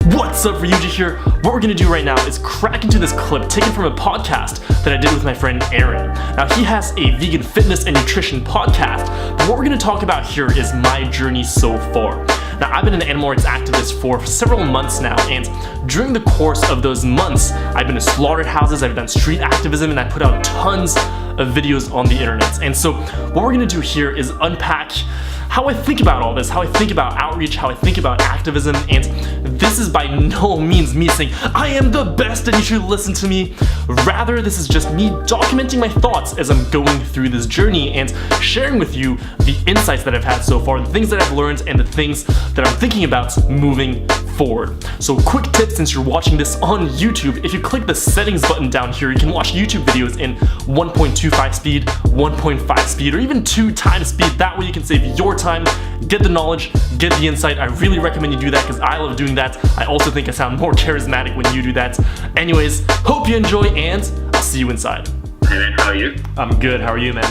What's up, Ryuji here? What we're gonna do right now is crack into this clip taken from a podcast that I did with my friend Aaron. Now, he has a vegan fitness and nutrition podcast, but what we're gonna talk about here is my journey so far. Now, I've been an animal rights activist for several months now, and during the course of those months, I've been to slaughterhouses, I've done street activism, and I put out tons of videos on the internet. And so what we're gonna do here is unpack how I think about all this, how I think about outreach, how I think about activism, and this is by no means me saying, I am the best and you should listen to me. Rather, this is just me documenting my thoughts as I'm going through this journey and sharing with you the insights that I've had so far, the things that I've learned, and the things that I'm thinking about moving forward. So quick tip, since you're watching this on YouTube, if you click the settings button down here, you can watch YouTube videos in 1.25 speed, 1.5 speed, or even 2 times speed. That way you can save your time, get the knowledge, get the insight. I really recommend you do that because I love doing that. I also think I sound more charismatic when you do that. Anyways, hope you enjoy and I'll see you inside. Hey man, how are you? I'm good, how are you, man?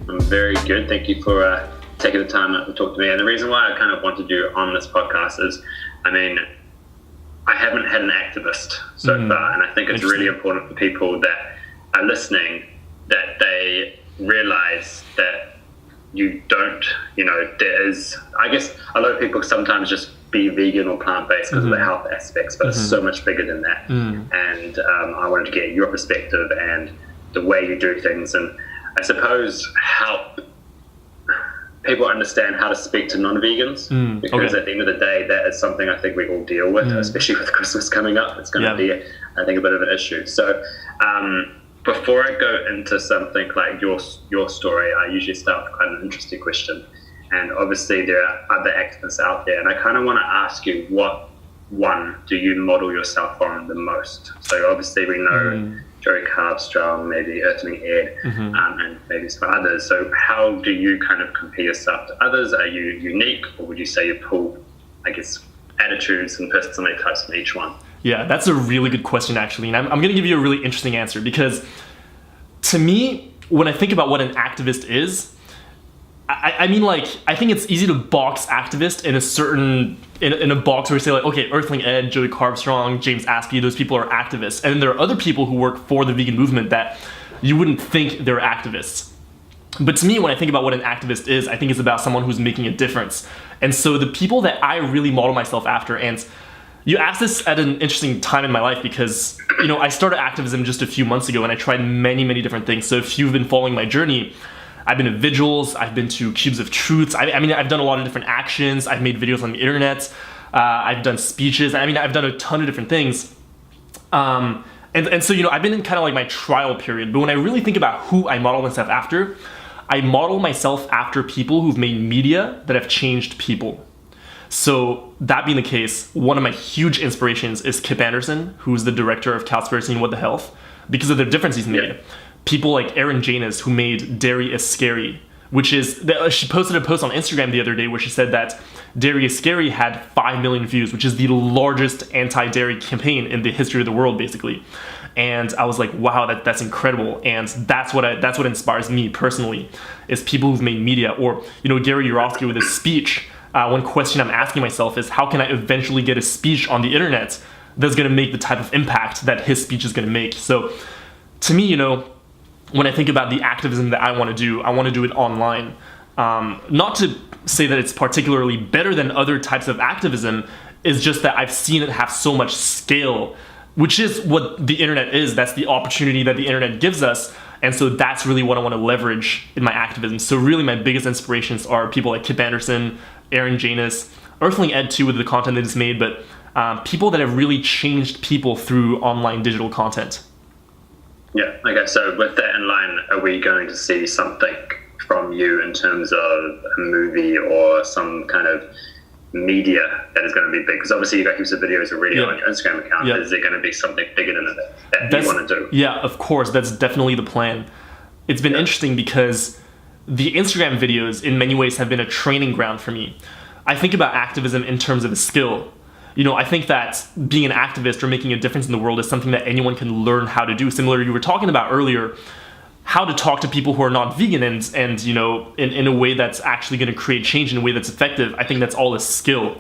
I'm very good. Thank you for taking the time to talk to me. And the reason why I kind of wanted you on this podcast is, I haven't had an activist so far, and I think it's really important for people that are listening that they realize that you don't, there is, I guess a lot of people sometimes just be vegan or plant-based because of the health aspects, but it's so much bigger than that. And I wanted to get your perspective and the way you do things, and I suppose help people understand how to speak to non-vegans, because at the end of the day, that is something I think we all deal with, especially with Christmas coming up. It's going to be, I think, a bit of an issue. So before I go into something like your story, I usually start with quite an interesting question. And obviously there are other activists out there, and I kind of want to ask you, what one do you model yourself on the most? So obviously we know Joey Carbstrong, maybe Earthling Ed, and maybe some others. So how do you kind of compare yourself to others? Are you unique, or would you say you pull, attitudes and personality types from each one? Yeah, that's a really good question, actually. And I'm going to give you a really interesting answer, because to me, when I think about what an activist is, I think it's easy to box activist in a certain, in a box where you say okay, Earthling Ed, Joey Carbstrong, James Aspey, those people are activists. And then there are other people who work for the vegan movement that you wouldn't think they're activists. But to me, when I think about what an activist is, I think it's about someone who's making a difference. And so the people that I really model myself after, and you asked this at an interesting time in my life because, I started activism just a few months ago and I tried many, many different things. So if you've been following my journey, I've been to vigils, I've been to Cubes of Truths, I've done a lot of different actions, I've made videos on the internet, I've done speeches, I've done a ton of different things. And so, I've been in kind of like my trial period, but when I really think about who I model myself after, I model myself after people who've made media that have changed people. So that being the case, one of my huge inspirations is Kip Anderson, who's the director of Cowspiracy and What the Health, because of the difference he's made. People like Erin Janis, who made Dairy is Scary, which is, she posted a post on Instagram the other day where she said that Dairy is Scary had 5 million views, which is the largest anti-dairy campaign in the history of the world, basically. And I was like, wow, that's incredible. And that's what inspires me personally, is people who've made media. Or, Gary Yourofsky with his speech, one question I'm asking myself is, how can I eventually get a speech on the internet that's going to make the type of impact that his speech is going to make? So to me, when I think about the activism that I want to do it online. Not to say that it's particularly better than other types of activism, it's just that I've seen it have so much scale, which is what the internet is. That's the opportunity that the internet gives us. And so that's really what I want to leverage in my activism. So really my biggest inspirations are people like Kip Anderson, Erin Janis, Earthling Ed too with the content that it's made, but people that have really changed people through online digital content. Yeah, okay, so with that in line, are we going to see something from you in terms of a movie or some kind of media that is going to be big? Because obviously you've got heaps of videos already on your Instagram account. Is there going to be something bigger than that you want to do? Yeah, of course, that's definitely the plan. It's been interesting because the Instagram videos in many ways have been a training ground for me. I think about activism in terms of a skill. I think that being an activist or making a difference in the world is something that anyone can learn how to do. Similar to you were talking about earlier, how to talk to people who are not vegan and in a way that's actually going to create change in a way that's effective. I think that's all a skill.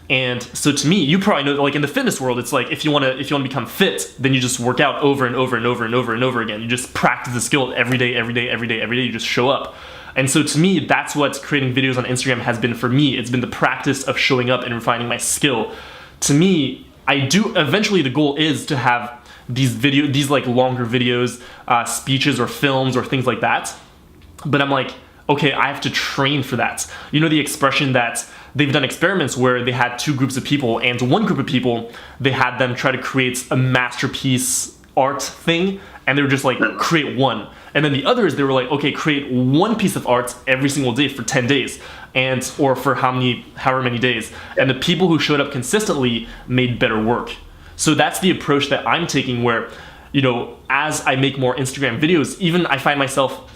And so to me, you probably know, like in the fitness world, it's like if you want to become fit, then you just work out over and over and over and over and over again. You just practice the skill every day. You just show up. And so to me, that's what creating videos on Instagram has been for me. It's been the practice of showing up and refining my skill. To me, eventually the goal is to have these like longer videos, speeches or films or things like that. But I'm like, okay, I have to train for that. You know the expression that they've done experiments where they had two groups of people, and one group of people, they had them try to create a masterpiece art thing, and they were just like, create one. And then the others, they were like, okay, create one piece of art every single day for 10 days, or for however many days. And the people who showed up consistently made better work. So that's the approach that I'm taking, where, you know, as I make more Instagram videos, even I find myself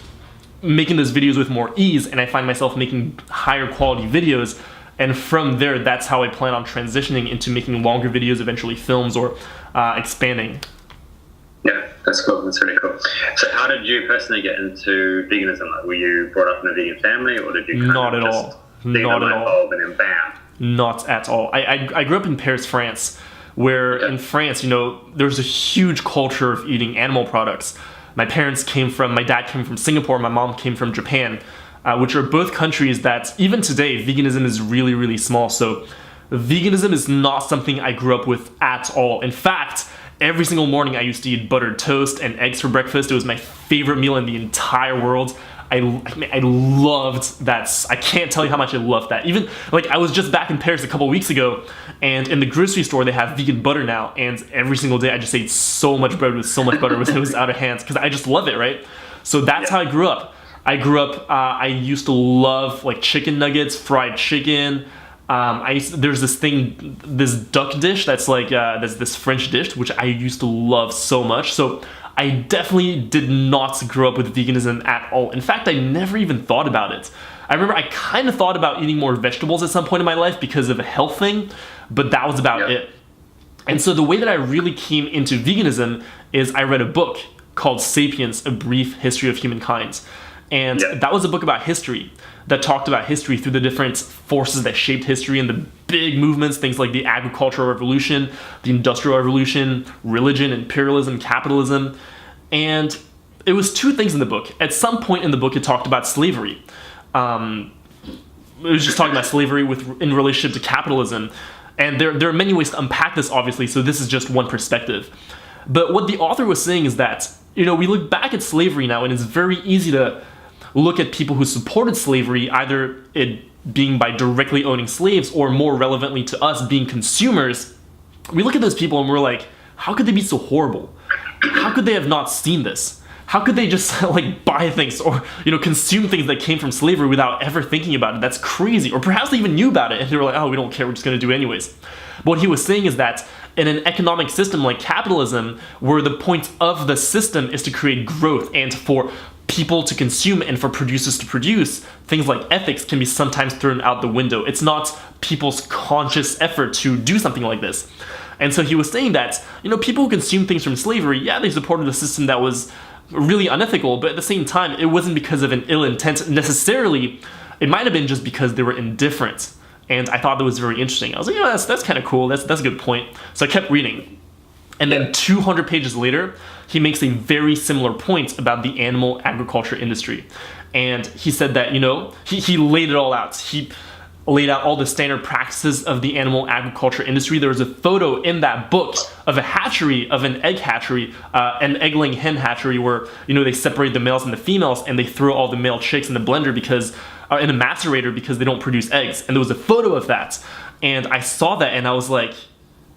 making those videos with more ease, and I find myself making higher quality videos. And from there, that's how I plan on transitioning into making longer videos, eventually films, or expanding. Yeah, that's cool. That's really cool. So how did you personally get into veganism? Like, were you brought up in a vegan family, or did you Not at all. Not at all. And then bam? Not at all. I grew up in Paris, France, where in France, you know, there's a huge culture of eating animal products. My dad came from Singapore, my mom came from Japan, which are both countries that even today, veganism is really, really small. So veganism is not something I grew up with at all. In fact, every single morning I used to eat buttered toast and eggs for breakfast. It was my favorite meal in the entire world. I loved that. I can't tell you how much I loved that. Even, like, I was just back in Paris a couple weeks ago, and in the grocery store they have vegan butter now, and every single day I just ate so much bread with so much butter it was out of hands, because I just love it, right? So that's how I grew up. I used to love like chicken nuggets, fried chicken. There's this duck dish that's like this French dish which I used to love so much. So I definitely did not grow up with veganism at all. In fact, I never even thought about it. I remember I kind of thought about eating more vegetables at some point in my life because of a health thing, but that was about it. And so the way that I really came into veganism is I read a book called Sapiens: A Brief History of Humankind. And that was a book about history that talked about history through the different forces that shaped history and the big movements, things like the agricultural revolution, the industrial revolution, religion, imperialism, capitalism. And it was two things in the book. At some point in the book, it talked about slavery. It was just talking about slavery in relationship to capitalism. And there are many ways to unpack this, obviously, so this is just one perspective. But what the author was saying is that, you know, we look back at slavery now, and it's very easy to look at people who supported slavery, either it being by directly owning slaves, or more relevantly to us, being consumers. We look at those people and we're like, how could they be so horrible? How could they have not seen this? How could they just like buy things or, you know, consume things that came from slavery without ever thinking about it? That's crazy. Or perhaps they even knew about it and they were like, oh, we don't care, we're just going to do it anyways. But what he was saying is that in an economic system like capitalism, where the point of the system is to create growth and for people to consume and for producers to produce, things like ethics can be sometimes thrown out the window. It's not people's conscious effort to do something like this. And so he was saying that, you know, people who consume things from slavery, yeah, they supported a system that was really unethical, but at the same time, it wasn't because of an ill intent necessarily. It might have been just because they were indifferent. And I thought that was very interesting. I was like, you know, that's kind of cool. That's a good point. So I kept reading. And then 200 pages later, he makes a very similar point about the animal agriculture industry. And he said that, you know, he laid it all out. He laid out all the standard practices of the animal agriculture industry. There was a photo in that book of a hatchery, of an egg hatchery, an egg-laying hen hatchery, where, you know, they separate the males and the females, and they throw all the male chicks in the blender in a macerator because they don't produce eggs. And there was a photo of that. And I saw that and I was like,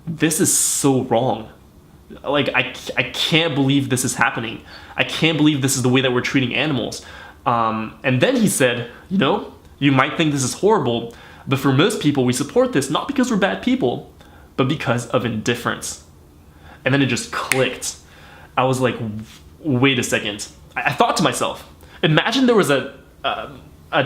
this is so wrong. Like, I can't believe this is happening. I can't believe this is the way that we're treating animals. And then he said, you know, you might think this is horrible, but for most people, we support this not because we're bad people, but because of indifference. And then it just clicked. I was like, wait a second. I thought to myself, imagine there was a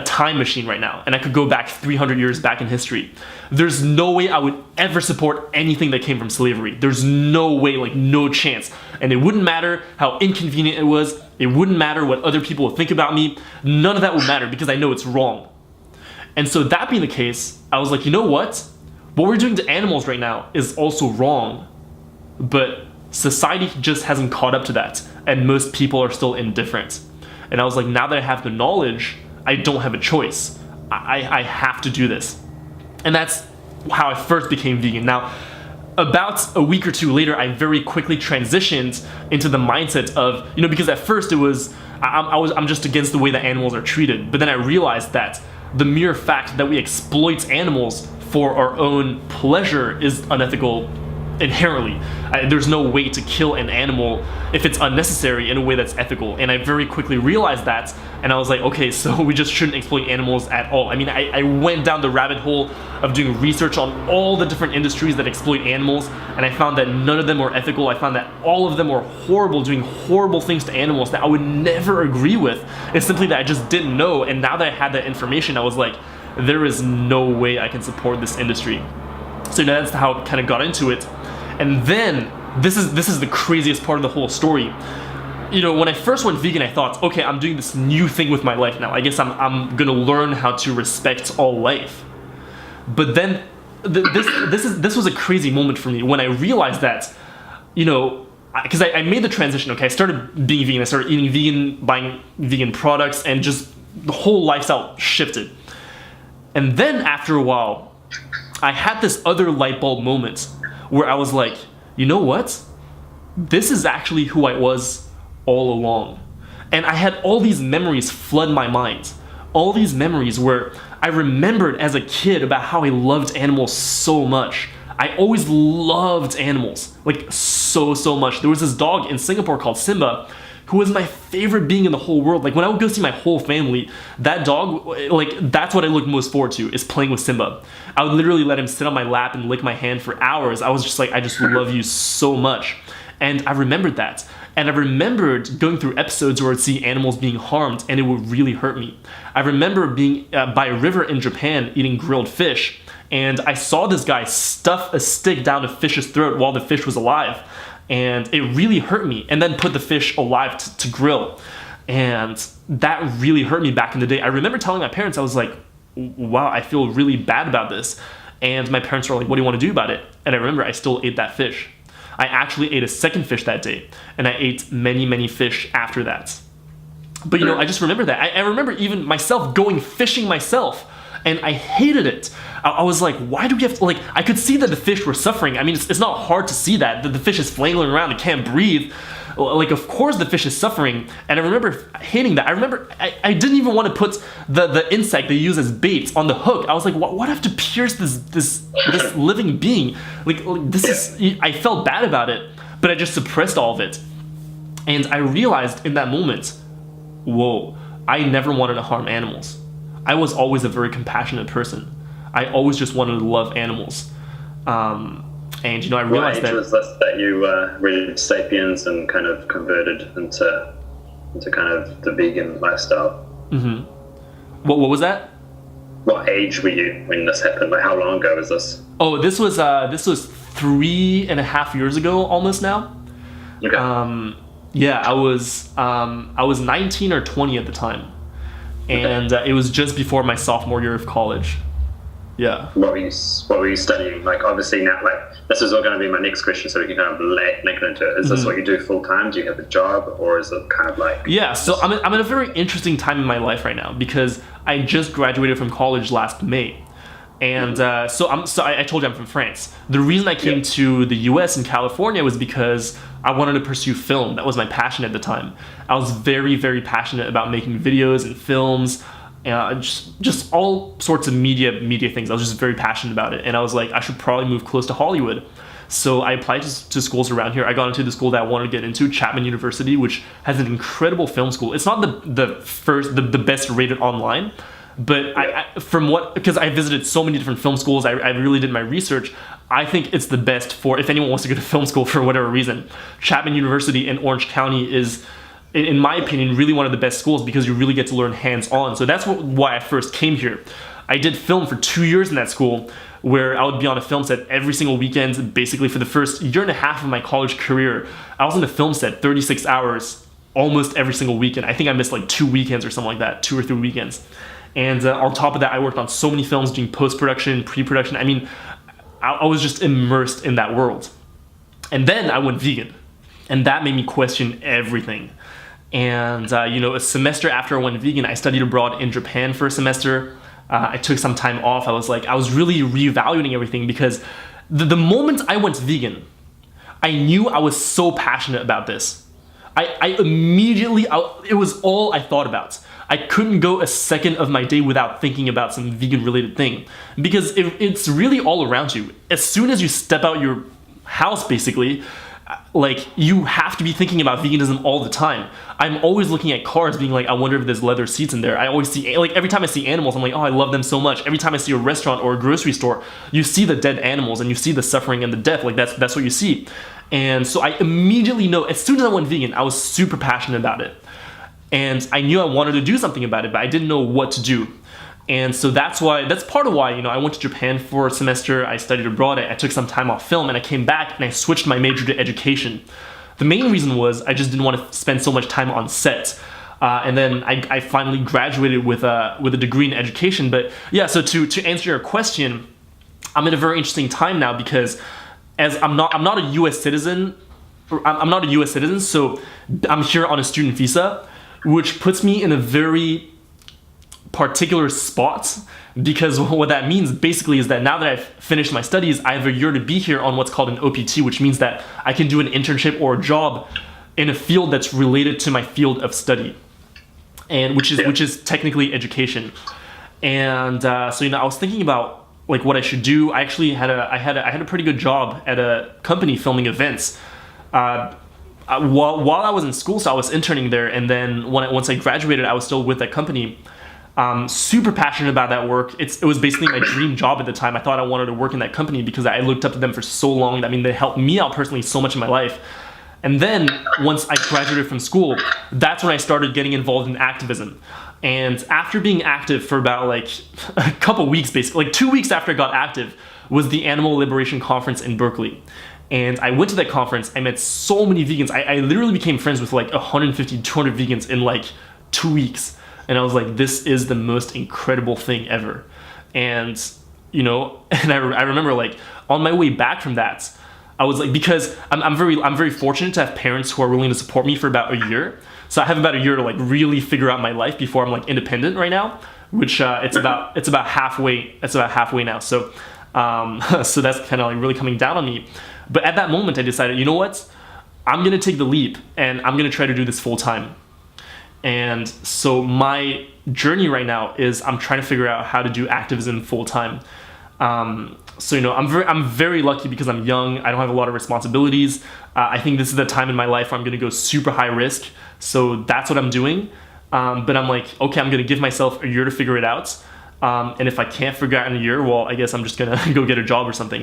time machine right now, and I could go back 300 years back in history. There's no way I would ever support anything that came from slavery. There's no way, like no chance. And it wouldn't matter how inconvenient it was. It wouldn't matter what other people would think about me. None of that would matter because I know it's wrong. And so that being the case, I was like, you know what? what we're doing to animals right now is also wrong, but society just hasn't caught up to that, and most people are still indifferent. And I was like, now that I have the knowledge, I don't have a choice. I have to do this. And that's how I first became vegan. Now, about a week or two later, I very quickly transitioned into the mindset of, because at first it was, I'm just against the way that animals are treated. But then I realized that the mere fact that we exploit animals for our own pleasure is unethical inherently. There's no way to kill an animal if it's unnecessary in a way that's ethical. And I very quickly realized that, and I was like, okay, so we just shouldn't exploit animals at all. I mean, I went down the rabbit hole of doing research on all the different industries that exploit animals, and I found that none of them were ethical. I found that all of them were horrible, doing horrible things to animals that I would never agree with. It's simply that I just didn't know, and now that I had that information, I was like, there is no way I can support this industry. So that's how I kind of got into it. And then, this is the craziest part of the whole story. When I first went vegan, I thought, okay, I'm doing this new thing with my life now. I guess I'm gonna learn how to respect all life. But then, this was a crazy moment for me when I realized that, because I made the transition, okay? I started being vegan, I started eating vegan, buying vegan products, and just the whole lifestyle shifted. And then after a while, I had this other light bulb moment where I was like, you know what? This is actually who I was all along. And I had all these memories flood my mind. All these memories where I remembered as a kid about how I loved animals so much. I always loved animals, like so much. There was this dog in Singapore called Simba, who was my favorite being in the whole world. Like when I would go see my whole family, that dog, like that's what I look most forward to, is playing with Simba. I would literally let him sit on my lap and lick my hand for hours. I was just like, I just love you so much. And I remembered that. And I remembered going through episodes where I'd see animals being harmed and it would really hurt me. I remember being by a river in Japan eating grilled fish, and I saw this guy stuff a stick down a fish's throat while the fish was alive. And it really hurt me, and then put the fish alive to grill. And that really hurt me back in the day. I remember telling my parents, I was like, wow, I feel really bad about this. And my parents were like, what do you want to do about it? And I remember I still ate that fish. I actually ate a second fish that day, and I ate many fish after that. But I just remember that. I remember even myself going fishing myself, and I hated it. I was like, why do we have to, like, I could see that the fish were suffering. I mean, it's not hard to see that the fish is flailing around, it can't breathe. Like, of course the fish is suffering. And I remember hating that. I remember I didn't even want to put the insect they use as bait on the hook. I was like, what have to pierce this living being? Like this is, I felt bad about it, but I just suppressed all of it. And I realized in that moment, whoa, I never wanted to harm animals. I was always a very compassionate person. I always just wanted to love animals. And I realized what age was this that you read Sapiens and kind of converted into kind of the vegan lifestyle? Mm-hmm. What was that? What age were you when this happened? Like, how long ago was this? Oh, this was 3.5 years ago, almost now. Okay. Yeah, I was 19 or 20 at the time, and it was just before my sophomore year of college. Yeah. What were you studying? Like, obviously now, like, this is all going to be my next question, so we can kind of link it into it. Is this what you do full time? Do you have a job, or is it kind of like? Yeah. So I'm in a very interesting time in my life right now because I just graduated from college last May, and so I told you I'm from France. The reason I came to the U.S. and California was because I wanted to pursue film. That was my passion at the time. I was very passionate about making videos and films. Just all sorts of media things. I was just very passionate about it, and I was like, I should probably move close to Hollywood. So I applied to schools around here. I got into the school that I wanted to get into, Chapman University, which has an incredible film school. It's not the best rated online, but because I visited so many different film schools, I really did my research. I think it's the best for if anyone wants to go to film school for whatever reason. Chapman University in Orange County is, in my opinion, really one of the best schools because you really get to learn hands-on. So that's why I first came here. I did film for 2 years in that school, where I would be on a film set every single weekend. Basically, for the first year and a half of my college career, I was on a film set 36 hours almost every single weekend. I think I missed like 2 weekends or something like that, 2 or 3 weekends. And on top of that, I worked on so many films doing post-production, pre-production. I mean, I was just immersed in that world. And then I went vegan, and that made me question everything. And a semester after I went vegan, I studied abroad in Japan for a semester. I took some time off. I was really reevaluating everything, because the moment I went vegan, I knew I was so passionate about this. I immediately, it was all I thought about. I couldn't go a second of my day without thinking about some vegan related thing, because it's really all around you. As soon as you step out your house, basically, like, you have to be thinking about veganism all the time. I'm always looking at cars being like, I wonder if there's leather seats in there. I always see, like, every time I see animals, I'm like, oh, I love them so much. Every time I see a restaurant or a grocery store, you see the dead animals and you see the suffering and the death. Like, that's what you see. And so I immediately know, as soon as I went vegan, I was super passionate about it. And I knew I wanted to do something about it, but I didn't know what to do. And so that's part of why, I went to Japan for a semester. I studied abroad. I took some time off film, and I came back and I switched my major to education. The main reason was I just didn't want to spend so much time on set. And then I finally graduated with a degree in education. But yeah, so to answer your question, I'm in a very interesting time now, because as I'm not a U.S. citizen, so I'm here on a student visa, which puts me in a very particular spot, because what that means basically is that now that I've finished my studies, I have a year to be here on what's called an OPT, which means that I can do an internship or a job in a field that's related to my field of study, and which is technically education. And so I was thinking about like what I should do. I actually had a pretty good job at a company filming events. While I was in school, so I was interning there, and then once I graduated, I was still with that company. Super passionate about that work. It was basically my dream job at the time. I thought I wanted to work in that company because I looked up to them for so long. I mean, they helped me out personally so much in my life. And then once I graduated from school, that's when I started getting involved in activism. And after being active for about like a couple weeks, basically, like 2 weeks after I got active, was the Animal Liberation Conference in Berkeley. And I went to that conference. I met so many vegans. I literally became friends with like 150, 200 vegans in like 2 weeks. And I was like, this is the most incredible thing ever. And, and I remember like on my way back from that, I was like, because I'm very fortunate to have parents who are willing to support me for about a year. So I have about a year to like really figure out my life before I'm like independent right now, which it's about halfway. It's about halfway now. So so that's kind of like really coming down on me. But at that moment, I decided, you know what? I'm gonna take the leap, and I'm gonna try to do this full time. And so my journey right now is I'm trying to figure out how to do activism full time. So I'm very lucky because I'm young. I don't have a lot of responsibilities. I think this is the time in my life where I'm going to go super high risk. So that's what I'm doing. But I'm like, okay, I'm going to give myself a year to figure it out. And if I can't figure it out in a year, well, I guess I'm just gonna go get a job or something,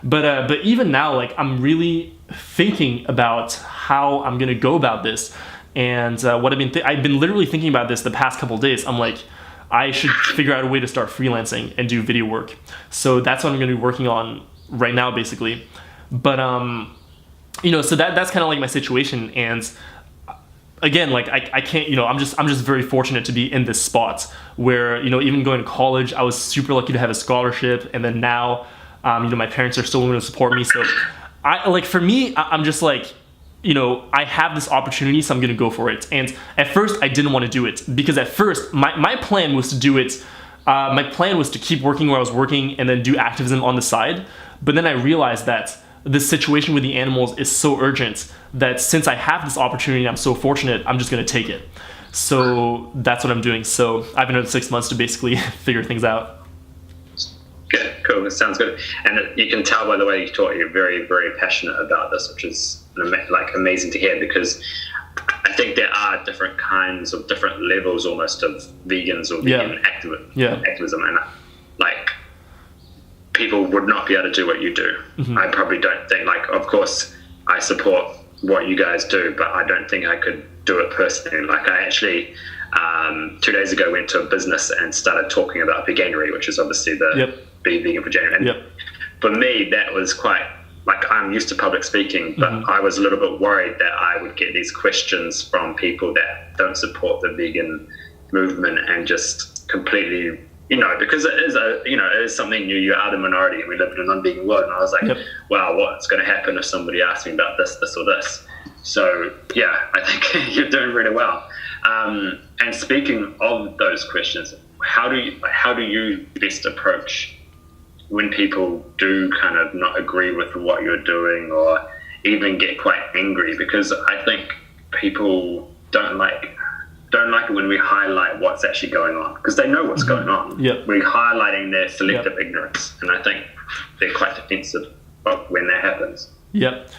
But even now, like, I'm really thinking about how I'm gonna go about this. And what I've been literally thinking about this the past couple of days. I'm like, I should figure out a way to start freelancing and do video work. So that's what I'm going to be working on right now, basically. But so that's kind of like my situation. And again, like I can't, I'm just very fortunate to be in this spot where even going to college, I was super lucky to have a scholarship, and then now, my parents are still willing to support me. So for me, I'm just like, I have this opportunity, so I'm going to go for it. And at first, I didn't want to do it, because at first, my plan was to do it. My plan was to keep working where I was working and then do activism on the side. But then I realized that the situation with the animals is so urgent that since I have this opportunity, I'm so fortunate, I'm just going to take it. So that's what I'm doing. So I have another 6 months to basically figure things out. Good, cool. That sounds good. And you can tell by the way you talk, you're very, very passionate about this, which is amazing to hear, because I think there are different kinds of different levels almost of vegans or vegan activism, and like people would not be able to do what you do. Mm-hmm. I probably don't think, like, of course I support what you guys do, but I don't think I could do it personally. Like, I actually 2 days ago went to a business and started talking about veganuary, which is obviously the be vegan for January. And for me, that was quite, like, I'm used to public speaking, but I was a little bit worried that I would get these questions from people that don't support the vegan movement and just completely because it is it is something new. You are the minority, and we live in an unbeaten world. And I was like, Yep. wow, what's going to happen if somebody asks me about this, or this? So yeah, I think you're doing really well. And speaking of those questions, how do you best approach when people do kind of not agree with what you're doing, or even get quite angry? Because I think people don't like it when we highlight what's actually going on, because they know what's going on. Yep. We're highlighting their selective ignorance, and I think they're quite defensive when that happens. Yep.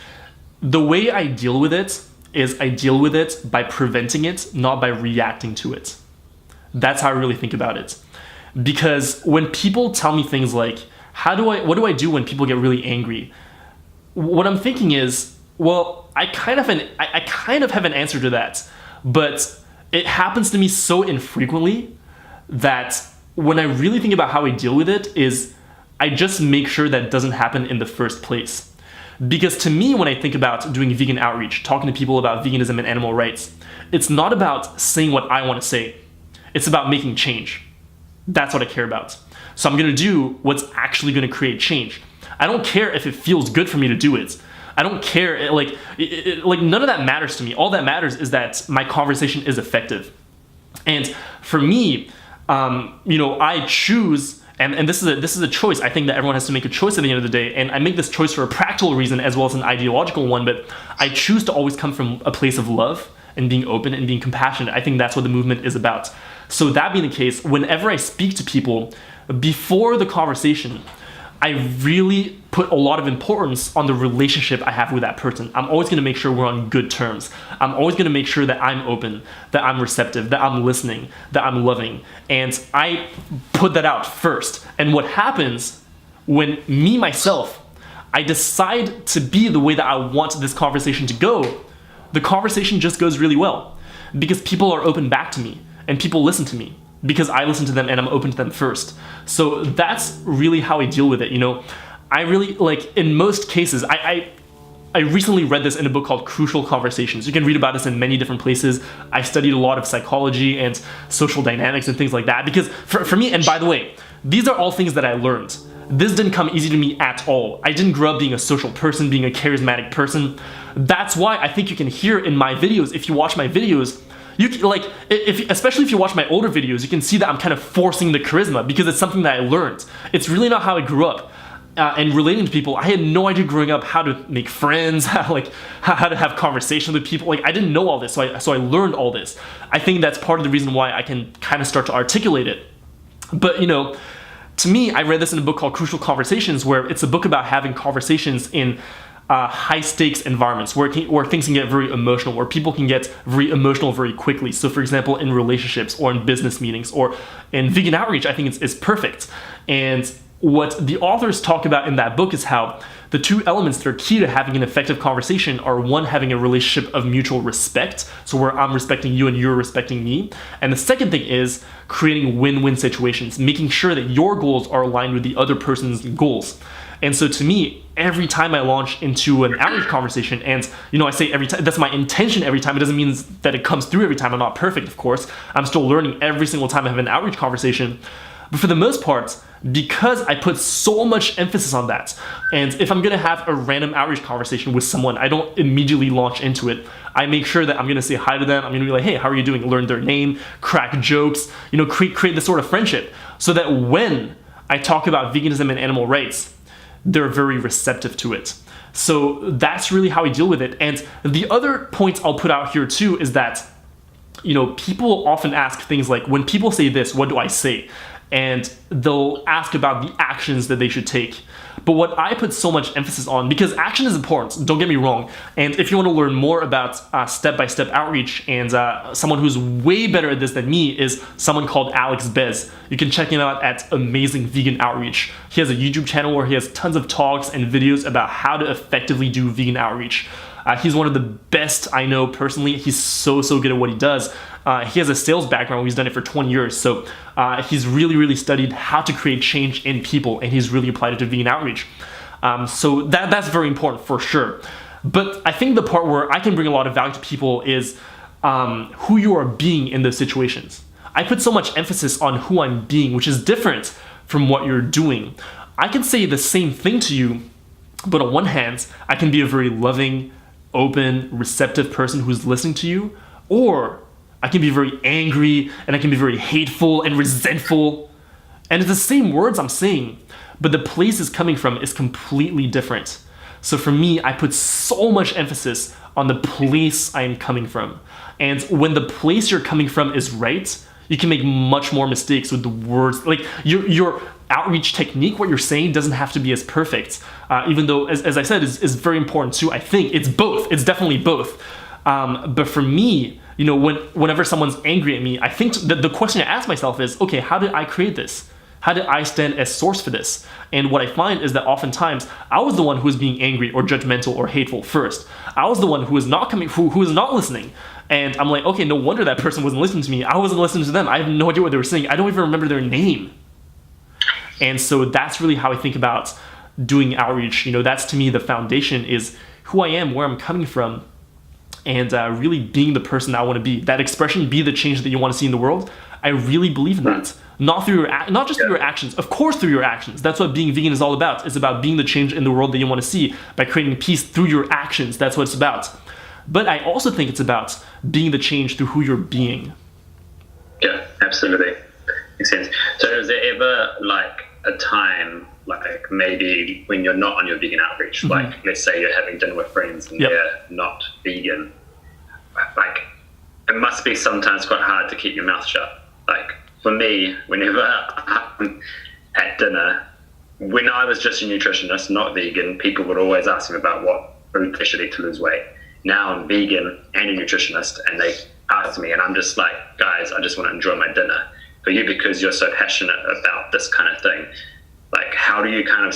The way I deal with it is I deal with it by preventing it, not by reacting to it. That's how I really think about it. Because when people tell me things like, what do I do when people get really angry? What I'm thinking is, well, I kind of have an answer to that, but it happens to me so infrequently that when I really think about how I deal with it is I just make sure that doesn't happen in the first place. Because to me, when I think about doing vegan outreach, talking to people about veganism and animal rights, it's not about saying what I want to say. It's about making change. That's what I care about. So I'm going to do what's actually going to create change. I don't care if it feels good for me to do it. I don't care, like none of that matters to me. All that matters is that my conversation is effective. And for me, I choose, and this is a choice. I think that everyone has to make a choice at the end of the day, and I make this choice for a practical reason as well as an ideological one, but I choose to always come from a place of love and being open and being compassionate. I think that's what the movement is about. So that being the case, whenever I speak to people, before the conversation, I really put a lot of importance on the relationship I have with that person. I'm always going to make sure we're on good terms. I'm always going to make sure that I'm open, that I'm receptive, that I'm listening, that I'm loving. And I put that out first. And what happens when myself, I decide to be the way that I want this conversation to go, the conversation just goes really well. Because people are open back to me and people listen to me. Because I listen to them and I'm open to them first. So that's really how I deal with it. I really, in most cases, I recently read this in a book called Crucial Conversations. You can read about this in many different places. I studied a lot of psychology and social dynamics and things like that. Because for me, and by the way, these are all things that I learned. This didn't come easy to me at all. I didn't grow up being a social person, being a charismatic person. That's why I think you can hear in my videos, if you watch my videos, you especially if you watch my older videos, you can see that I'm kind of forcing the charisma because it's something that I learned. It's really not how I grew up. And relating to people, I had no idea growing up how to make friends, how to have conversations with people. I didn't know all this, so I learned all this. I think that's part of the reason why I can kind of start to articulate it. But to me, I read this in a book called Crucial Conversations, where it's a book about having conversations in high stakes environments where things can get very emotional, where people can get very emotional very quickly. So for example, in relationships or in business meetings or in vegan outreach, I think it's perfect. And what the authors talk about in that book is how the two elements that are key to having an effective conversation are, one, having a relationship of mutual respect, so where I'm respecting you and you're respecting me. And the second thing is creating win-win situations, making sure that your goals are aligned with the other person's goals. And so to me, every time I launch into an outreach conversation, and I say every time, that's my intention every time. It doesn't mean that it comes through every time. I'm not perfect, of course. I'm still learning every single time I have an outreach conversation. But for the most part, because I put so much emphasis on that, and if I'm gonna have a random outreach conversation with someone, I don't immediately launch into it. I make sure that I'm gonna say hi to them. I'm gonna be like, hey, how are you doing? Learn their name, crack jokes, create this sort of friendship, so that when I talk about veganism and animal rights, they're very receptive to it. So that's really how I deal with it. And the other point I'll put out here too is that, people often ask things like, when people say this, what do I say? And they'll ask about the actions that they should take. But what I put so much emphasis on, because action is important, don't get me wrong, and if you want to learn more about step-by-step outreach, and someone who's way better at this than me is someone called Alex Bez. You can check him out at Amazing Vegan Outreach. He has a YouTube channel where he has tons of talks and videos about how to effectively do vegan outreach. He's one of the best I know personally. He's so good at what he does. He has a sales background. He's done it for 20 years. So he's really studied how to create change in people, and he's really applied it to vegan outreach. So that's very important for sure. But I think the part where I can bring a lot of value to people is who you are being in those situations. I put so much emphasis on who I'm being, which is different from what you're doing. I can say the same thing to you, but on one hand, I can be a very loving, open, receptive person who's listening to you, or I can be very angry and I can be very hateful and resentful. And it's the same words I'm saying, but the place it's coming from is completely different. So for me, I put so much emphasis on the place I am coming from. And when the place you're coming from is right, you can make much more mistakes with the words. Like your outreach technique, what you're saying doesn't have to be as perfect. Even though, as I said, is very important too. I think it's both. It's definitely both. But for me, whenever someone's angry at me, I think the question I ask myself is, okay, how did I create this? How did I stand as source for this? And what I find is that oftentimes I was the one who was being angry or judgmental or hateful first. I was the one who was not coming, who was not listening. And I'm like, okay, no wonder that person wasn't listening to me. I wasn't listening to them. I have no idea what they were saying. I don't even remember their name. And so that's really how I think about doing outreach. That's to me the foundation is who I am, where I'm coming from, and really being the person I want to be. That expression, be the change that you want to see in the world, I really believe in that. Not just through your actions, of course through your actions. That's what being vegan is all about. It's about being the change in the world that you want to see by creating peace through your actions. That's what it's about. But I also think it's about being the change through who you're being. Yeah, absolutely. Makes sense. So is there ever like a time, like maybe when you're not on your vegan outreach, Mm-hmm. like let's say you're having dinner with friends and Yep. they're not vegan, like it must be sometimes quite hard to keep your mouth shut. Like for me, whenever I'm at dinner, when I was just a nutritionist, not vegan, people would always ask me about what food they should eat to lose weight. Now I'm vegan and a nutritionist, and they ask me, and I'm just like, guys, I just want to enjoy my dinner. For you, because you're so passionate about this kind of thing, like how do you kind of,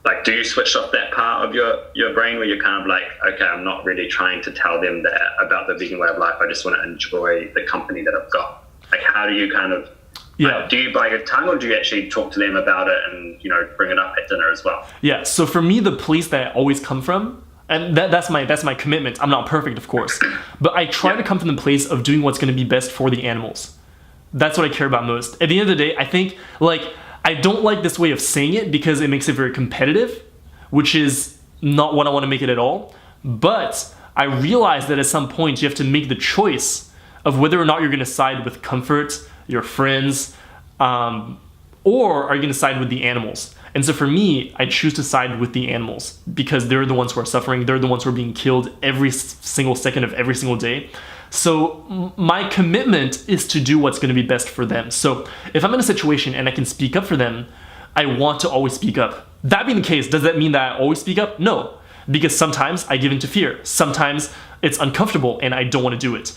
like, do you switch off that part of your brain where you're kind of like, okay, I'm not really trying to tell them that about the vegan way of life, I just want to enjoy the company that I've got? Like, how do you kind of, do you bite your tongue, or do you actually talk to them about it and, bring it up at dinner as well? Yeah, so for me, the place that I always come from, and that's my commitment. I'm not perfect, of course, but I try to come from the place of doing what's going to be best for the animals. That's what I care about most. At the end of the day, I think, I don't like this way of saying it because it makes it very competitive, which is not what I want to make it at all. But I realize that at some point you have to make the choice of whether or not you're going to side with comfort, your friends, or are you going to side with the animals? And so for me, I choose to side with the animals because they're the ones who are suffering. They're the ones who are being killed every single second of every single day. So my commitment is to do what's going to be best for them. So if I'm in a situation and I can speak up for them, I want to always speak up. That being the case, does that mean that I always speak up? No, because sometimes I give in to fear. Sometimes it's uncomfortable and I don't want to do it.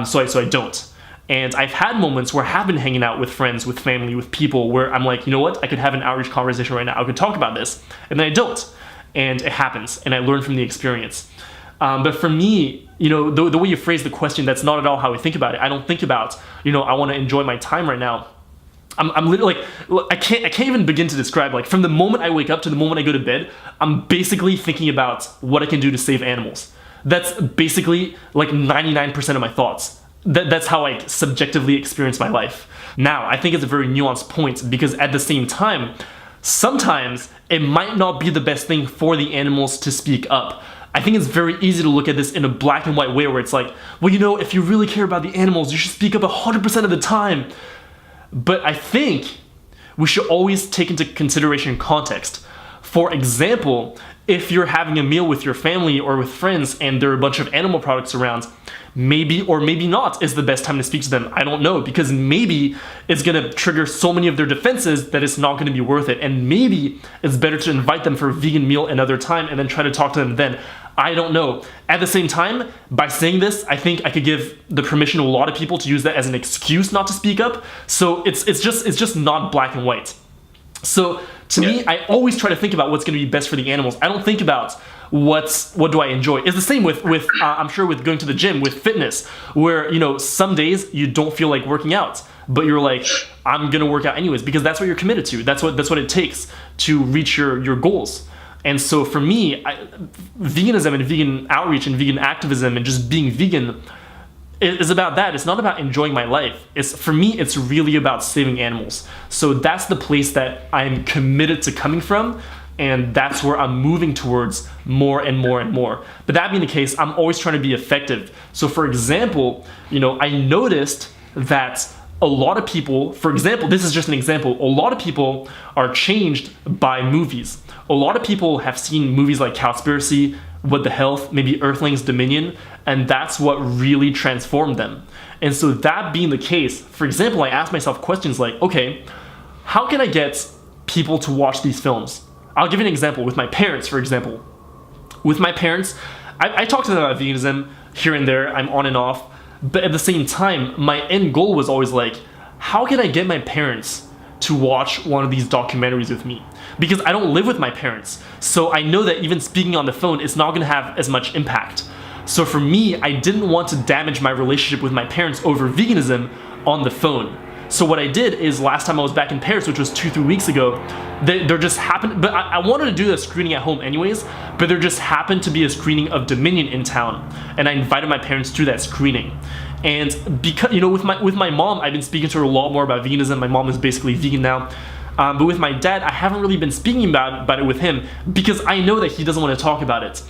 So I don't. And I've had moments where I have been hanging out with friends, with family, with people where I'm like, you know what? I could have an outreach conversation right now. I could talk about this. And then I don't. And it happens. And I learn from the experience. But for me, the way you phrase the question, that's not at all how I think about it. I don't think about, I want to enjoy my time right now. I'm literally I can't even begin to describe, from the moment I wake up to the moment I go to bed, I'm basically thinking about what I can do to save animals. That's basically 99% of my thoughts. That's how I subjectively experience my life. Now, I think it's a very nuanced point because at the same time, sometimes it might not be the best thing for the animals to speak up. I think it's very easy to look at this in a black and white way where it's like, well, if you really care about the animals, you should speak up 100% of the time. But I think we should always take into consideration context. For example, if you're having a meal with your family or with friends and there are a bunch of animal products around, maybe or maybe not is the best time to speak to them. I don't know, because maybe it's going to trigger so many of their defenses that it's not going to be worth it. And maybe it's better to invite them for a vegan meal another time and then try to talk to them then. I don't know. At the same time, by saying this, I think I could give the permission to a lot of people to use that as an excuse not to speak up. So it's just not black and white. So to me, I always try to think about what's going to be best for the animals. I don't think about what do I enjoy. It's the same with I'm sure with going to the gym, with fitness, where some days you don't feel like working out, but you're like, I'm gonna work out anyways because that's what you're committed to. That's what it takes to reach your goals. And so for me, veganism and vegan outreach and vegan activism and just being vegan, is about that. It's not about enjoying my life. For me, it's really about saving animals. So that's the place that I'm committed to coming from, and that's where I'm moving towards more and more and more. But that being the case, I'm always trying to be effective. So for example, I noticed that a lot of people, for example, this is just an example, a lot of people are changed by movies. A lot of people have seen movies like Cowspiracy, What the Health, maybe Earthlings, Dominion, and that's what really transformed them. And so that being the case, for example, I asked myself questions like, okay, how can I get people to watch these films? I'll give you an example with my parents, for example. With my parents, I talk to them about veganism here and there, I'm on and off, but at the same time, my end goal was always like, how can I get my parents to watch one of these documentaries with me? Because I don't live with my parents, so I know that even speaking on the phone is not going to have as much impact. So for me, I didn't want to damage my relationship with my parents over veganism on the phone. So what I did is last time I was back in Paris, which was 2-3 weeks ago, there just happened, but I wanted to do the screening at home anyways, but there just happened to be a screening of Dominion in town, and I invited my parents to that screening. And because, with my mom, I've been speaking to her a lot more about veganism. My mom is basically vegan now. But with my dad, I haven't really been speaking about it with him because I know that he doesn't want to talk about it.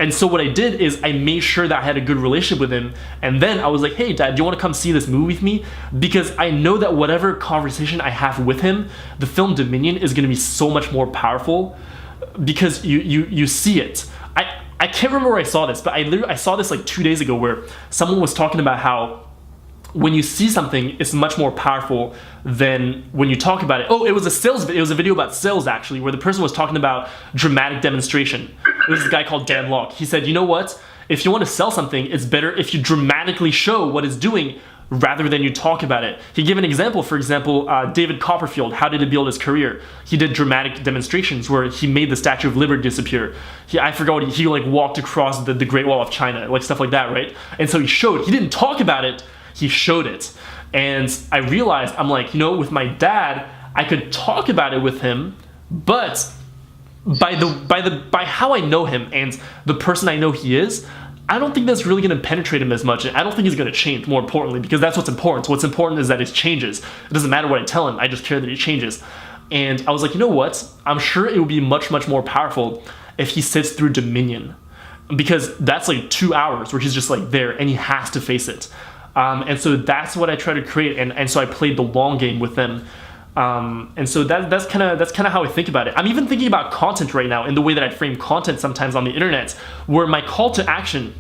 And so what I did is I made sure that I had a good relationship with him. And then I was like, hey, Dad, do you want to come see this movie with me? Because I know that whatever conversation I have with him, the film Dominion is going to be so much more powerful because you see it. I can't remember where I saw this, but I saw this like 2 days ago where someone was talking about how when you see something, it's much more powerful than when you talk about it. Oh, it was a video about sales actually, where the person was talking about dramatic demonstration. It was this guy called Dan Locke. He said, you know what? If you want to sell something, it's better if you dramatically show what it's doing rather than you talk about it. He gave an example, for example, David Copperfield, how did he build his career? He did dramatic demonstrations where he made the Statue of Liberty disappear. I forgot what he like walked across the Great Wall of China, like stuff like that, right? And so he didn't talk about it, he showed it. And I realized, I'm like, with my dad, I could talk about it with him, but by how I know him and the person I know he is, I don't think that's really going to penetrate him as much. I don't think he's going to change, more importantly, because that's what's important. What's important is that it changes. It doesn't matter what I tell him, I just care that it changes. And I was like, you know what? I'm sure it would be much, much more powerful if he sits through Dominion, because that's like 2 hours where he's just like there and he has to face it. And so that's what I try to create, and so I played the long game with them. And so that's kind of how I think about it. I'm even thinking about content right now in the way that I frame content sometimes on the internet, where my call to action,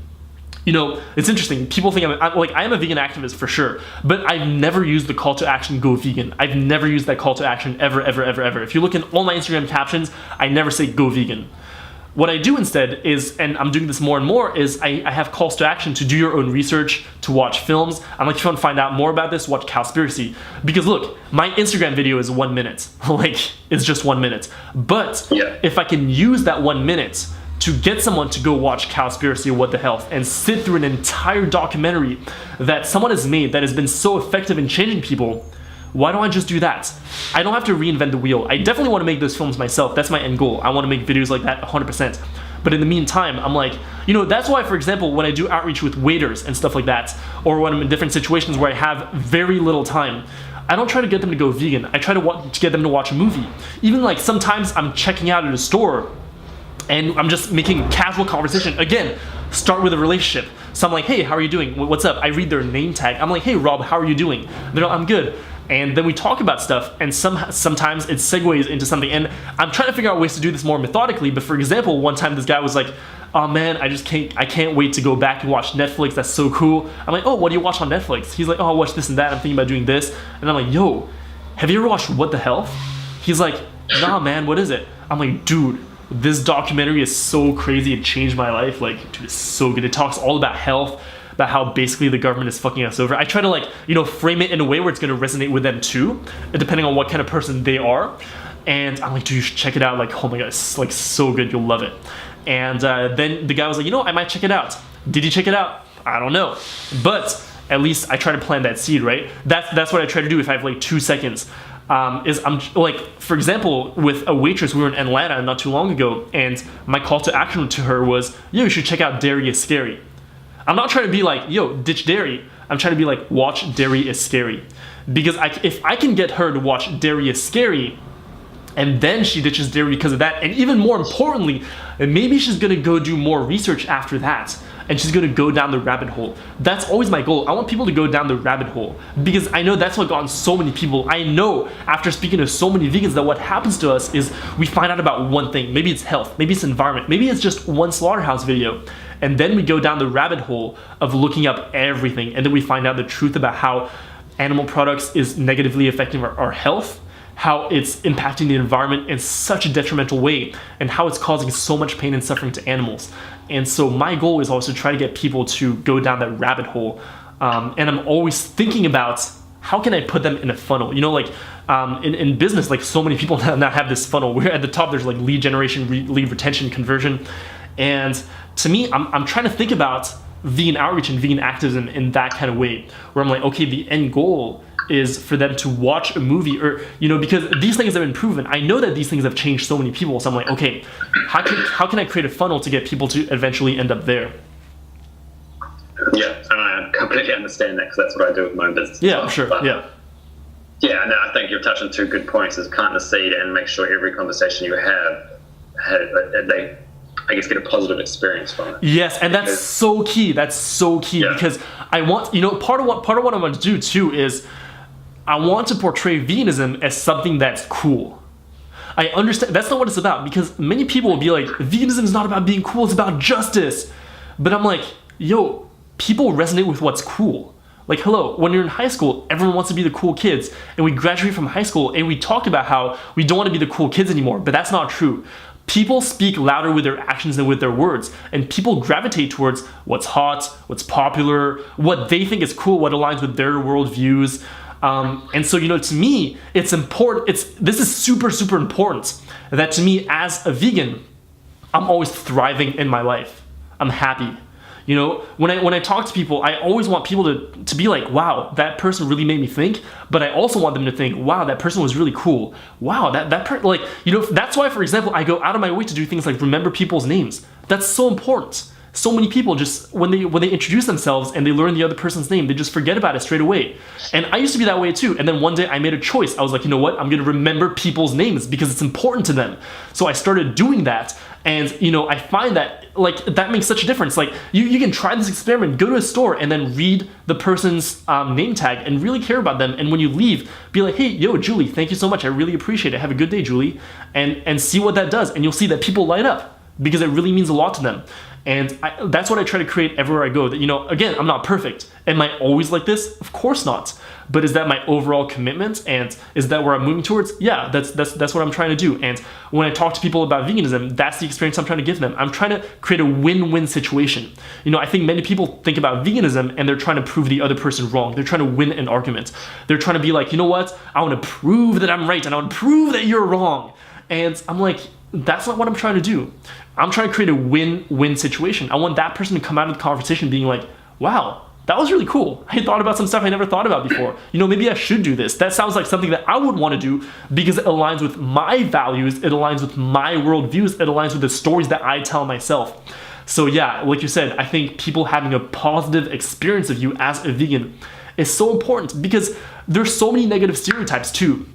it's interesting. People think I am a vegan activist for sure, but I've never used the call to action go vegan. I've never used that call to action ever, ever, ever, ever. If you look in all my Instagram captions, I never say go vegan. What I do instead is, and I'm doing this more and more, is I have calls to action to do your own research, to watch films. I'm like, if you want to find out more about this, watch Cowspiracy. Because look, my Instagram video is 1 minute. It's just 1 minute. But if I can use that 1 minute to get someone to go watch Cowspiracy or What the Health and sit through an entire documentary that someone has made that has been so effective in changing people, why don't I just do that? I don't have to reinvent the wheel. I definitely want to make those films myself. That's my end goal. I want to make videos like that 100%. But in the meantime, I'm like, that's why, for example, when I do outreach with waiters and stuff like that, or when I'm in different situations where I have very little time, I don't try to get them to go vegan. I try to get them to watch a movie. Even like sometimes I'm checking out at a store and I'm just making casual conversation. Again, start with a relationship. So I'm like, hey, how are you doing? What's up? I read their name tag. I'm like, hey, Rob, how are you doing? They're like, I'm good. And then we talk about stuff, and sometimes it segues into something. And I'm trying to figure out ways to do this more methodically. But for example, one time this guy was like, oh man, I can't wait to go back and watch Netflix. That's so cool. I'm like, oh, what do you watch on Netflix? He's like, oh, I watch this and that. I'm thinking about doing this. And I'm like, yo, have you ever watched What the Health? He's like, nah, man, what is it? I'm like, dude, this documentary is so crazy. It changed my life. Like, dude, it's so good. It talks all about health, about how basically the government is fucking us over. I try to frame it in a way where it's going to resonate with them too, depending on what kind of person they are. And I'm like, dude, you should check it out. Like, oh my god, it's like so good, you'll love it. And then the guy was like, I might check it out. Did he check it out? I don't know, but at least I try to plant that seed, right? That's what I try to do if I have like 2 seconds. Is I'm like, for example, with a waitress, we were in Atlanta not too long ago, and my call to action to her was, yo, you should check out Dairy is Scary. I'm not trying to be like, yo, ditch dairy. I'm trying to be like, watch Dairy is Scary. Because if I can get her to watch Dairy is Scary, and then she ditches dairy because of that, and even more importantly, maybe she's gonna go do more research after that, and she's gonna go down the rabbit hole. That's always my goal. I want people to go down the rabbit hole, because I know that's what gotten so many people. I know after speaking to so many vegans that what happens to us is we find out about one thing. Maybe it's health, maybe it's environment, maybe it's just one slaughterhouse video, and then we go down the rabbit hole of looking up everything, and then we find out the truth about how animal products is negatively affecting our health, how it's impacting the environment in such a detrimental way, and how it's causing so much pain and suffering to animals. And so my goal is always to try to get people to go down that rabbit hole. And I'm always thinking about how can I put them in a funnel? You know, like in business, like so many people now have this funnel where at the top there's like lead generation, lead retention, conversion. And to me, I'm trying to think about vegan outreach and vegan activism in that kind of way, where I'm like, okay, the end goal is for them to watch a movie, or, you know, because these things have been proven. I know that these things have changed so many people. So I'm like, okay, how can I create a funnel to get people to eventually end up there? Yeah, and I completely understand that, because that's what I do with my own business. Yeah, sure. But, yeah, no, I think you've touched on two good points: is plant the seed and make sure every conversation you have they, I guess, get a positive experience from it. Yes, and that's so key. That's so key, because I want, you know, part of what I want to do too is I want to portray veganism as something that's cool. I understand that's not what it's about, because many people will be like, veganism is not about being cool, it's about justice. But I'm like, yo, people resonate with what's cool. Like, hello, when you're in high school, everyone wants to be the cool kids, and we graduate from high school and we talk about how we don't want to be the cool kids anymore, but that's not true. People speak louder with their actions than with their words, and people gravitate towards what's hot, what's popular, what they think is cool, what aligns with their worldviews. And so, you know, to me, it's important. This is super, super important that to me as a vegan, I'm always thriving in my life. I'm happy. You know, when I talk to people, I always want people to be like, wow, that person really made me think. But I also want them to think, wow, that person was really cool. Wow, like, you know, that's why, for example, I go out of my way to do things like remember people's names. That's so important. So many people just, when they introduce themselves and they learn the other person's name, they just forget about it straight away. And I used to be that way too. And then one day I made a choice. I was like, you know what? I'm going to remember people's names because it's important to them. So I started doing that. And, you know, I find that, like, that makes such a difference. Like, you can try this experiment, go to a store and then read the person's name tag and really care about them. And when you leave, be like, hey, yo, Julie, thank you so much. I really appreciate it. Have a good day, Julie. And see what that does. And you'll see that people light up because it really means a lot to them. And that's what I try to create everywhere I go. That, you know, again, I'm not perfect. Am I always like this? Of course not. But is that my overall commitment? And is that where I'm moving towards? Yeah, that's what I'm trying to do. And when I talk to people about veganism, that's the experience I'm trying to give them. I'm trying to create a win-win situation. You know, I think many people think about veganism and they're trying to prove the other person wrong. They're trying to win an argument. They're trying to be like, you know what? I want to prove that I'm right and I want to prove that you're wrong. And I'm like, that's not what I'm trying to do. I'm trying to create a win-win situation. I want that person to come out of the conversation being like, wow, that was really cool. I thought about some stuff I never thought about before. You know, maybe I should do this. That sounds like something that I would want to do because it aligns with my values, it aligns with my worldviews, it aligns with the stories that I tell myself. So yeah, like you said, I think people having a positive experience of you as a vegan is so important because there's so many negative stereotypes too.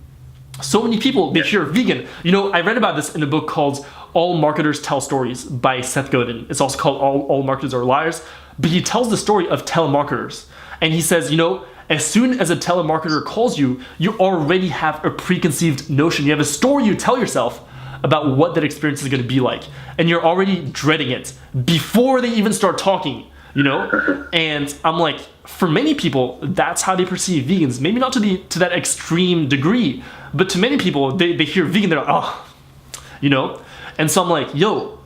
So many people, they hear vegan. You know, I read about this in a book called All Marketers Tell Stories by Seth Godin. It's also called All Marketers Are Liars. But he tells the story of telemarketers. And he says, you know, as soon as a telemarketer calls you, you already have a preconceived notion. You have a story you tell yourself about what that experience is going to be like. And you're already dreading it before they even start talking, you know? And I'm like, for many people, that's how they perceive vegans. Maybe not to that extreme degree, but to many people, they hear vegan, they're like, oh, you know? And so I'm like, yo,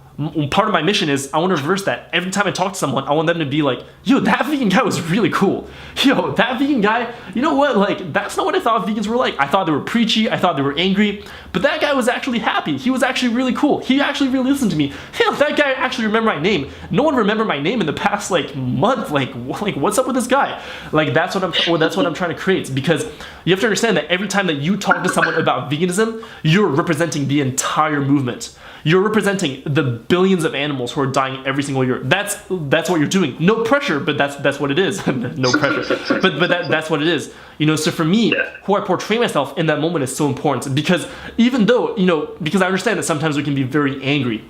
part of my mission is I want to reverse that. Every time I talk to someone, I want them to be like, yo, that vegan guy was really cool. Yo, that vegan guy, you know what? Like, that's not what I thought vegans were like. I thought they were preachy. I thought they were angry. But that guy was actually happy. He was actually really cool. He actually really listened to me. Hell, that guy actually remembered my name. No one remembered my name in the past, like, month. Like what's up with this guy? Like, that's what I'm trying to create. Because you have to understand that every time that you talk to someone about veganism, you're representing the entire movement. You're representing the billions of animals who are dying every single year. That's what you're doing. No pressure, but that's what it is. No pressure, but that's what it is. So for me, who I portray myself in that moment is so important, because even though because I understand that sometimes we can be very angry.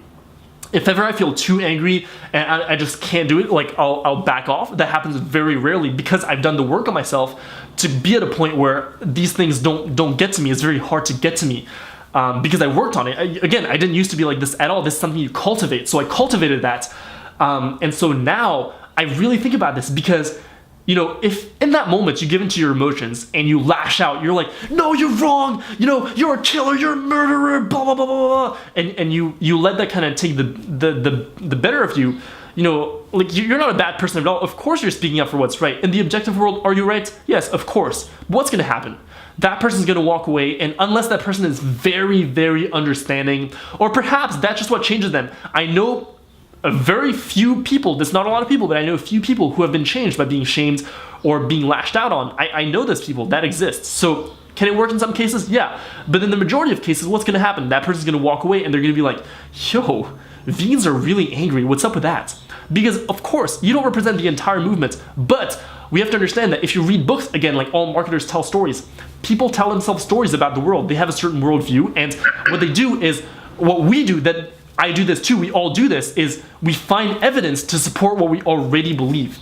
If ever I feel too angry and I just can't do it, like I'll back off. That happens very rarely, because I've done the work on myself to be at a point where these things don't get to me. It's very hard to get to me, because I worked on it. I didn't used to be like this at all. This is something you cultivate. So I cultivated that, and so now I really think about this, because if in that moment you give into your emotions and you lash out, you're like, no, you're wrong, you're a killer, you're a murderer, blah blah blah blah blah, and you let that kind of take the better of you. Like you're not a bad person at all. Of course you're speaking up for what's right. In the objective world, are you right? Yes, of course. What's going to happen? That person's going to walk away, and unless that person is very, very understanding, or perhaps that's just what changes them. I know a very few people, there's not a lot of people, but I know a few people who have been changed by being shamed or being lashed out on. I know those people, that exists. So can it work in some cases? Yeah. But in the majority of cases, what's going to happen? That person's going to walk away and they're going to be like, yo, vegans are really angry. What's up with that? Because of course, you don't represent the entire movement, but we have to understand that if you read books, again, like all marketers tell stories, people tell themselves stories about the world. They have a certain worldview, and what they do is, what we do, that I do this too, we all do this, is we find evidence to support what we already believe.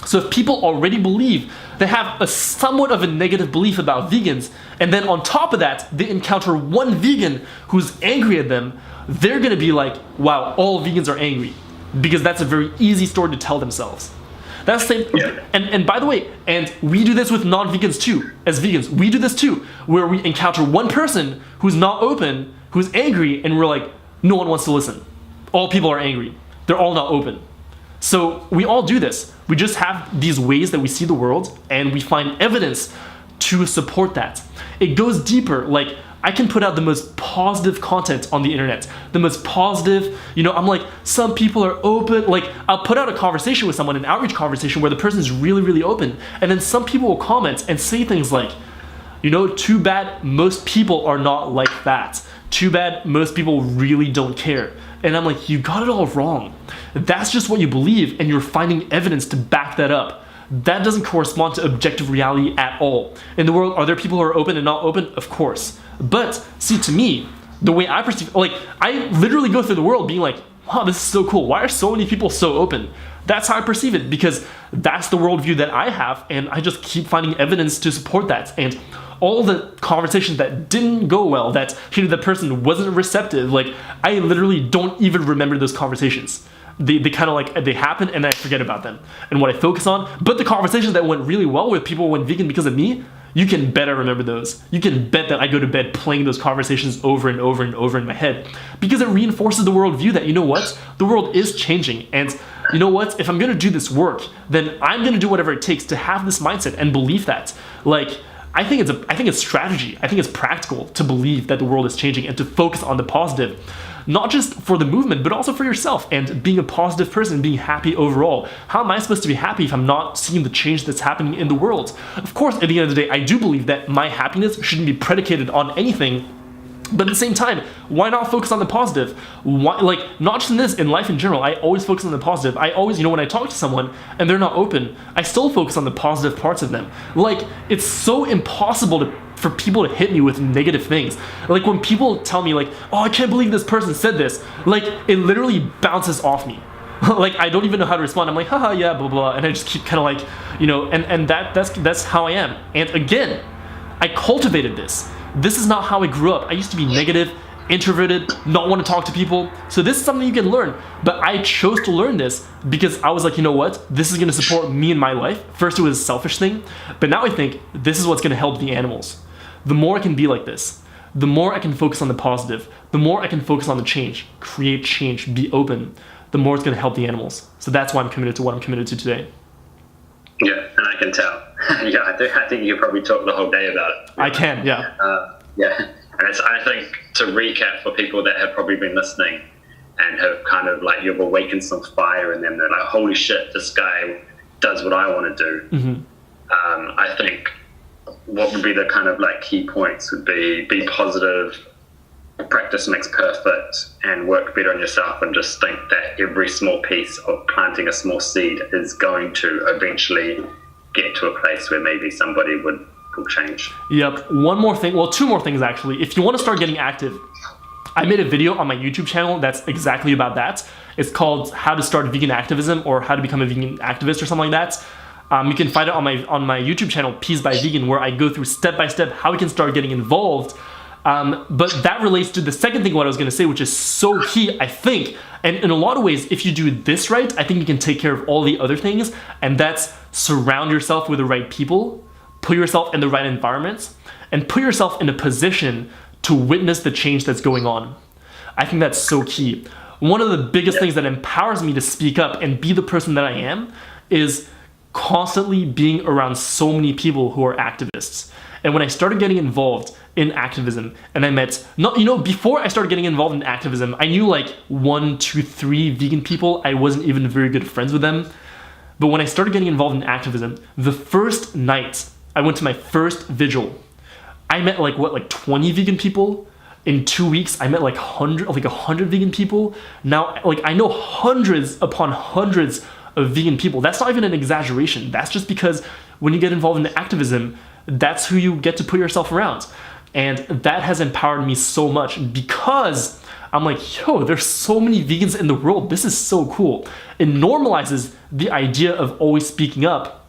So if people already believe, they have a somewhat of a negative belief about vegans, and then on top of that, they encounter one vegan who's angry at them, they're gonna be like, wow, all vegans are angry. Because that's a very easy story to tell themselves. That's the same, and by the way, and we do this with non-vegans too, as vegans, we do this too, where we encounter one person who's not open, who's angry, and we're like, no one wants to listen. All people are angry. They're all not open. So we all do this. We just have these ways that we see the world, and we find evidence to support that. It goes deeper. Like, I can put out the most positive content on the internet. The most positive, I'm like, some people are open. Like, I'll put out a conversation with someone, an outreach conversation where the person is really, really open. And then some people will comment and say things like, too bad most people are not like that. Too bad most people really don't care. And I'm like, you got it all wrong. That's just what you believe, and you're finding evidence to back that up. That doesn't correspond to objective reality at all. In the world, are there people who are open and not open? Of course. But see, to me, the way I perceive, like, I literally go through the world being like, wow, this is so cool. Why are so many people so open? That's how I perceive it, because that's the worldview that I have, and I just keep finding evidence to support that. And all the conversations that didn't go well, that the person wasn't receptive, like, I literally don't even remember those conversations. They kind of like, they happen and I forget about them and what I focus on. But the conversations that went really well with people who went vegan because of me, you can bet I remember those. You can bet that I go to bed playing those conversations over and over and over in my head, because it reinforces the worldview that, the world is changing. And if I'm going to do this work, then I'm going to do whatever it takes to have this mindset and believe that. Like, I think it's strategy. I think it's practical to believe that the world is changing and to focus on the positive, not just for the movement, but also for yourself and being a positive person, being happy overall. How am I supposed to be happy if I'm not seeing the change that's happening in the world? Of course, at the end of the day, I do believe that my happiness shouldn't be predicated on anything. But at the same time, why not focus on the positive? Why, like, not just in this, in life in general, I always focus on the positive. I always, when I talk to someone and they're not open, I still focus on the positive parts of them. Like, it's so impossible for people to hit me with negative things. Like, when people tell me, like, oh, I can't believe this person said this, like, it literally bounces off me. Like, I don't even know how to respond. I'm like, haha, yeah, blah, blah, and I just keep kind of like, and that's how I am. And again, I cultivated this. This is not how I grew up. I used to be negative, introverted, not want to talk to people. So this is something you can learn. But I chose to learn this because I was like, this is going to support me in my life. First, it was a selfish thing. But now I think this is what's going to help the animals. The more I can be like this, the more I can focus on the positive, the more I can focus on the change, create change, be open, the more it's going to help the animals. So that's why I'm committed to what I'm committed to today. Yeah, and I can tell. Yeah, I think you could probably talk the whole day about it. I can, yeah. And I think, to recap for people that have probably been listening and have kind of like, you've awakened some fire in them, they're like, holy shit, this guy does what I want to do. Mm-hmm. I think what would be the kind of like key points would be positive, practice makes perfect and work better on yourself, and just think that every small piece of planting a small seed is going to eventually get to a place where maybe somebody will change. Yep. One more thing. Well, two more things actually. If you want to start getting active, I made a video on my YouTube channel that's exactly about that. It's called How to Start Vegan Activism, or How to Become a Vegan Activist, or something like that. You can find it on my YouTube channel, Peas by Vegan, where I go through step by step how we can start getting involved. But that relates to the second thing what I was going to say, which is so key, I think. And in a lot of ways, if you do this right, I think you can take care of all the other things. And that's surround yourself with the right people, put yourself in the right environments, and put yourself in a position to witness the change that's going on. I think that's so key. One of the biggest things that empowers me to speak up and be the person that I am is constantly being around so many people who are activists. And when I started getting involved in activism, and I met, before I started getting involved in activism, I knew like 1, 2, 3 vegan people. I wasn't even very good friends with them. But when I started getting involved in activism, the first night I went to my first vigil, I met like 20 vegan people. In 2 weeks, I met like 100 vegan people. Now, like, I know hundreds upon hundreds of vegan people. That's not even an exaggeration. That's just because when you get involved in activism, that's who you get to put yourself around. And that has empowered me so much, because I'm like, yo, there's so many vegans in the world. This is so cool. It normalizes the idea of always speaking up.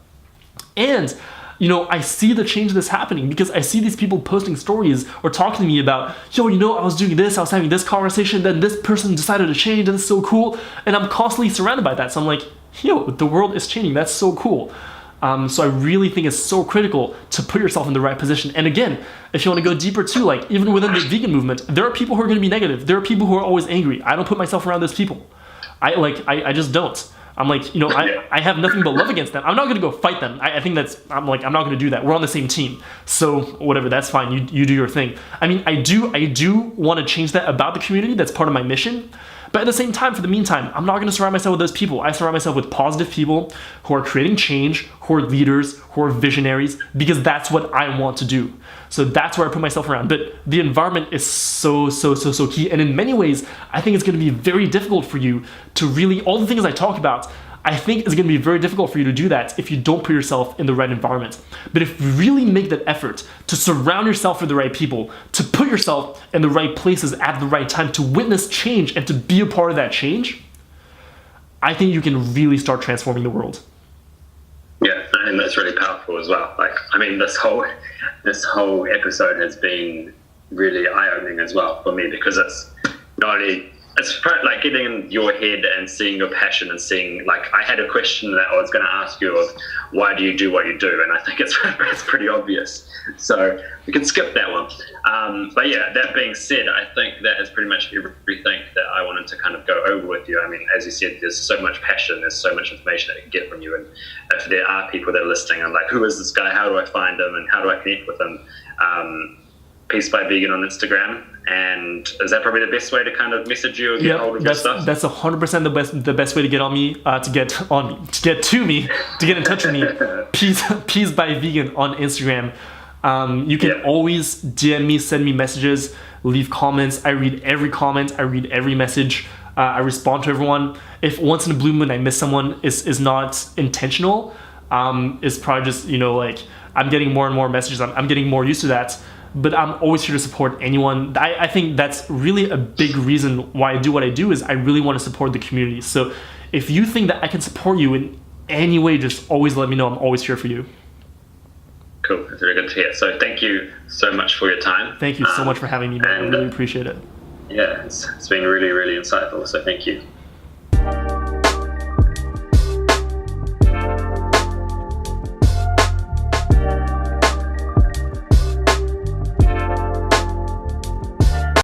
And I see the change that's happening, because I see these people posting stories or talking to me about, yo, I was doing this, I was having this conversation, then this person decided to change, and it's so cool. And I'm constantly surrounded by that. So I'm like, yo, the world is changing. That's so cool. So I really think it's so critical to put yourself in the right position. And again, if you want to go deeper too, like even within the vegan movement, there are people who are going to be negative. There are people who are always angry. I don't put myself around those people. I just don't. I'm like, I have nothing but love against them. I'm not going to go fight them. I think I'm not going to do that. We're on the same team. So whatever, that's fine. You do your thing. I mean, I do want to change that about the community. That's part of my mission. But at the same time, for the meantime, I'm not going to surround myself with those people. I surround myself with positive people who are creating change, who are leaders, who are visionaries, because that's what I want to do. So that's where I put myself around. But the environment is so key. And in many ways, I think it's going to be very difficult for you to really, all the things I talk about, I think it's going to be very difficult for you to do that if you don't put yourself in the right environment. But if you really make that effort to surround yourself with the right people, to put yourself in the right places at the right time, to witness change and to be a part of that change, I think you can really start transforming the world. Yeah, and that's really powerful as well. Like, I mean, this whole episode has been really eye-opening as well for me, because it's not only, it's like getting in your head and seeing your passion, and seeing, like, I had a question that I was going to ask you of why do you do what you do, and I think it's pretty obvious. So we can skip that one. But yeah, that being said, I think that is pretty much everything that I wanted to kind of go over with you. I mean, as you said, there's so much passion, there's so much information that I can get from you. And if there are people that are listening and like, who is this guy? How do I find him? And how do I connect with him? Peace by Vegan on Instagram. And is that probably the best way to kind of message you or get hold of your stuff? That's 100% the best way to get on me, to get in touch with me. Peace by Vegan on Instagram. You can always DM me, send me messages, leave comments. I read every comment. I read every message. I respond to everyone. If once in a blue moon I miss someone, is not intentional. It's probably just, like, I'm getting more and more messages. I'm getting more used to that. But I'm always here to support anyone. I think that's really a big reason why I do what I do, is I really want to support the community. So if you think that I can support you in any way, just always let me know. I'm always here for you. Cool. That's very good to hear. So thank you so much for your time. Thank you so much for having me, man. I really appreciate it. Yeah, it's been really, really insightful. So thank you.